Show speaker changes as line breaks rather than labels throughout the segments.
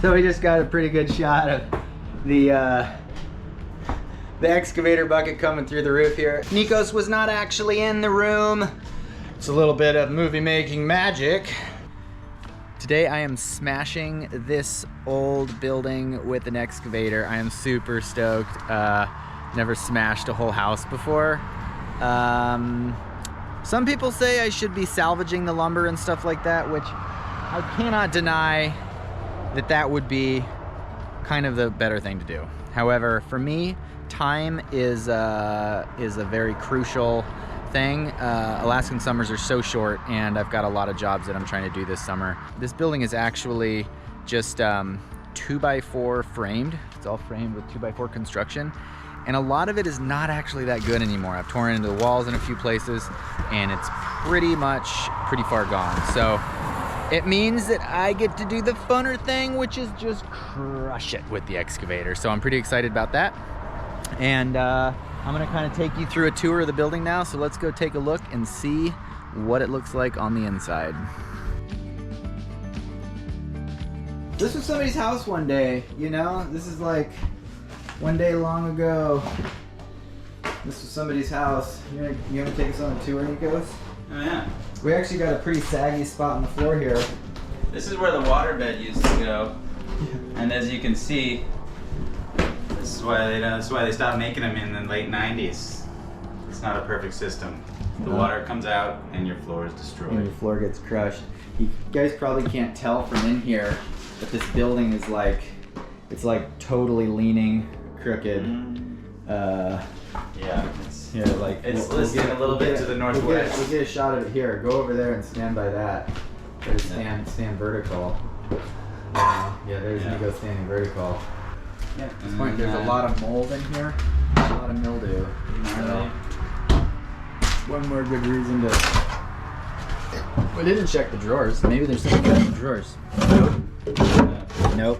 So we just got a pretty good shot of the excavator bucket coming through the roof here. Nikos was not actually in the room. It's a little bit of movie making magic. Today I am smashing this old building with an excavator. I am super stoked. Never smashed a whole house before. Some people say I should be salvaging the lumber and stuff like that, which I cannot deny that that would be kind of the better thing to do. However, for me, time is a very crucial thing. Alaskan summers are so short, and I've got a lot of jobs that I'm trying to do this summer. This building is actually just 2x4 framed. It's all framed with 2x4 construction. And a lot of it is not actually that good anymore. I've torn into the walls in a few places, and it's pretty far gone. So it means that I get to do the funner thing, which is just crush it with the excavator. So I'm pretty excited about that. And I'm gonna kind of take you through a tour of the building now. So let's go take a look and see what it looks like on the inside. This was somebody's house one day, you know? This is like one day long ago. This was somebody's house. You gonna take us on a tour, Nikos?
Oh yeah.
We actually got a pretty saggy spot on the floor here.
This is where the waterbed used to go. And as you can see, this is why they stopped making them in the late 90s. It's not a perfect system. The water comes out and your floor is destroyed.
And your floor gets crushed. You guys probably can't tell from in here, but this building is like, it's like totally leaning crooked.
Yeah,
here, like
it's listed a little bit to the northwest.
We'll get a shot of it here. Go over there and stand by that. There's stand vertical. Yeah, there's Nico standing vertical. Yeah, at this point, there's a lot of mold in here, a lot of mildew. So, one more good reason to. We didn't check the drawers. Maybe there's something in the drawers. Nope.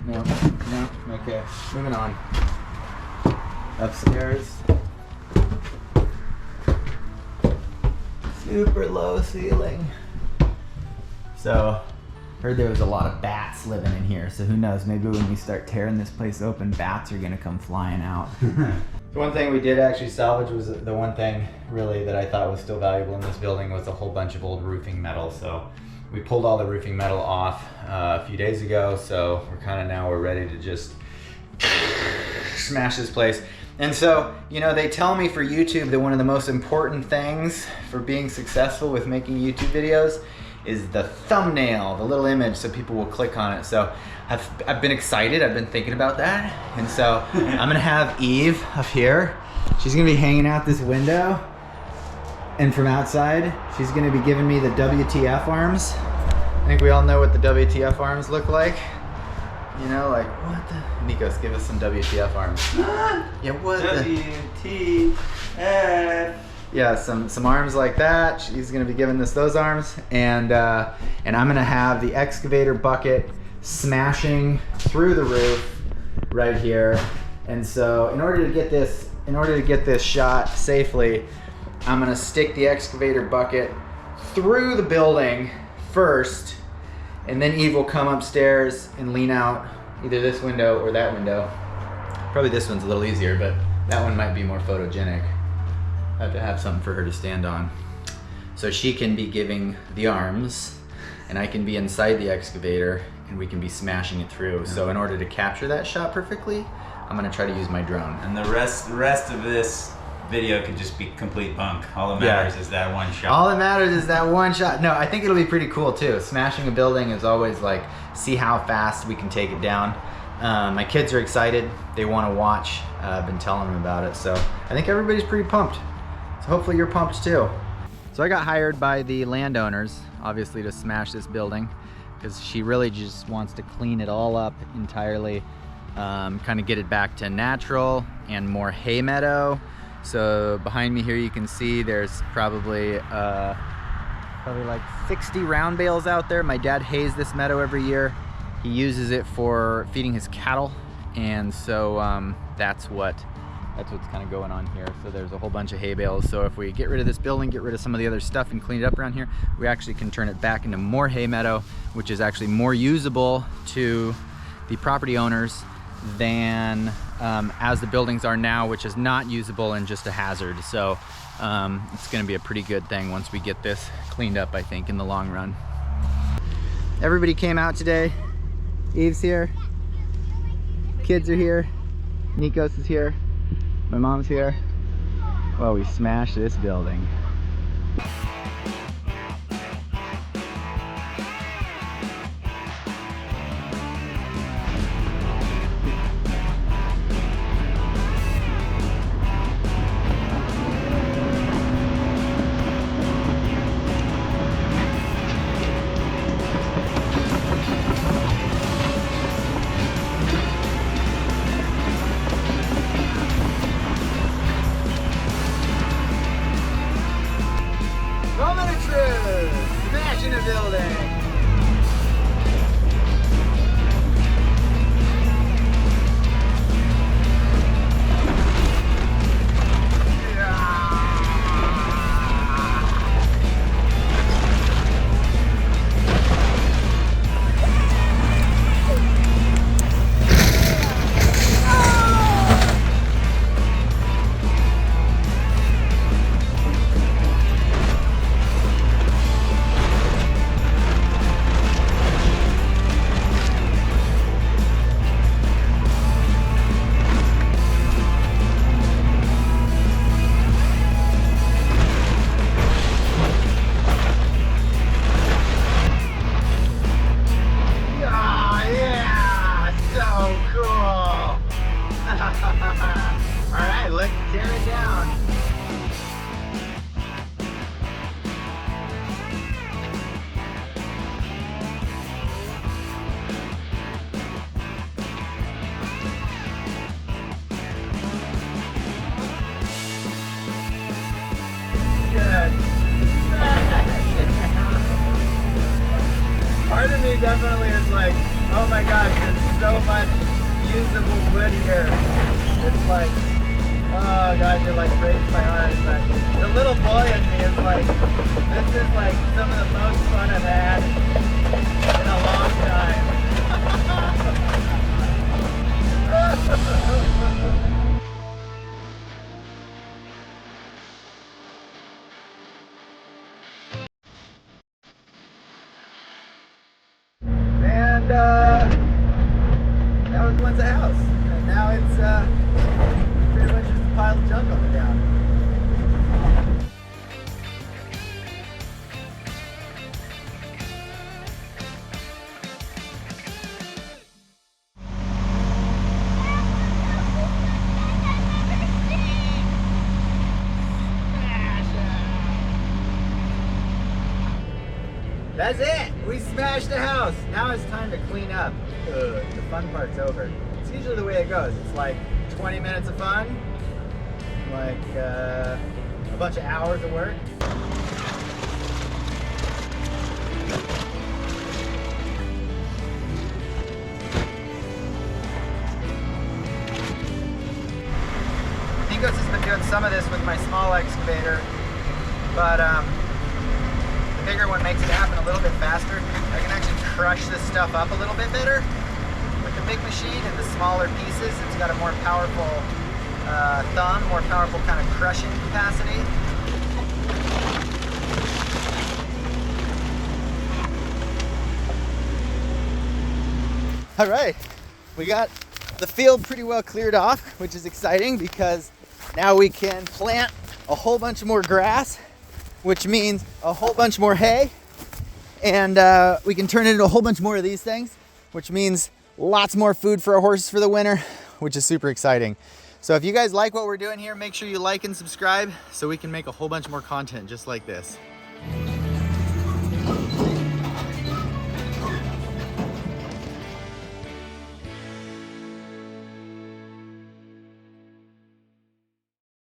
No. Okay, moving on. Upstairs. Super low ceiling. So, heard there was a lot of bats living in here, so who knows, maybe when we start tearing this place open, bats are gonna come flying out. The one thing we did actually salvage was the one thing really that I thought was still valuable in this building was a whole bunch of old roofing metal. So we pulled all the roofing metal off a few days ago, so we're ready to just smash this place. And so, you know, they tell me for YouTube that one of the most important things for being successful with making YouTube videos is the thumbnail, the little image, so people will click on it. So I've been excited, I've been thinking about that. And so I'm gonna have Eve up here. She's gonna be hanging out this window. And from outside, she's gonna be giving me the WTF arms. I think we all know what the WTF arms look like. You know, like, what the? Nikos, give us some WTF arms. Yeah, what
WTF.
Yeah, some arms like that. She's gonna be giving us those arms, and I'm gonna have the excavator bucket smashing through the roof right here. And so, in order to get this shot safely, I'm gonna stick the excavator bucket through the building first, and then Eve will come upstairs and lean out either this window or that window. Probably this one's a little easier, but that one might be more photogenic. I have to have something for her to stand on. So she can be giving the arms, and I can be inside the excavator, and we can be smashing it through. So in order to capture that shot perfectly, I'm gonna try to use my drone.
And the rest of this video could just be complete bunk. All that matters is that one shot.
All that matters is that one shot. No, I think it'll be pretty cool too. Smashing a building is always like, see how fast we can take it down. My kids are excited. They want to watch. I've been telling them about it. So I think everybody's pretty pumped. So hopefully you're pumped too. So I got hired by the landowners, obviously, to smash this building because she really just wants to clean it all up entirely, kind of get it back to natural and more hay meadow. So behind me here you can see there's probably like 60 round bales out there. My dad hays this meadow every year. He uses it for feeding his cattle, and so that's what That's what's kind of going on here. So there's a whole bunch of hay bales. So if we get rid of this building, get rid of some of the other stuff and clean it up around here, we actually can turn it back into more hay meadow, which is actually more usable to the property owners than as the buildings are now, which is not usable and just a hazard. So it's gonna be a pretty good thing once we get this cleaned up, I think, in the long run. Everybody came out today. Eve's here, kids are here, Nikos is here, my mom's here. Well, we smashed this building. Smashing a building. Alright, let's tear it down. Good. Part of me definitely is like, oh my gosh, there's so much usable wood here. It's like, oh gosh, it like breaks my heart. But the little boy in me is like, this is like some of the most fun I've had in a long time. And that was once a house, and now it's pretty much just a pile of junk on the ground. That's it! We smashed the house! Now it's time to clean up. The fun part's over. It's usually the way it goes. It's like 20 minutes of fun, like a bunch of hours of work. Nikos has been doing some of this with my small excavator, but the bigger one makes it happen a little bit faster. I can actually crush this stuff up a little bit better. With the big machine and the smaller pieces, it's got a more powerful thumb, more powerful kind of crushing capacity. All right, we got the field pretty well cleared off, which is exciting because now we can plant a whole bunch more grass, which means a whole bunch more hay, and we can turn it into a whole bunch more of these things, which means lots more food for our horses for the winter, which is super exciting. So if you guys like what we're doing here, make sure you like and subscribe so we can make a whole bunch more content just like this.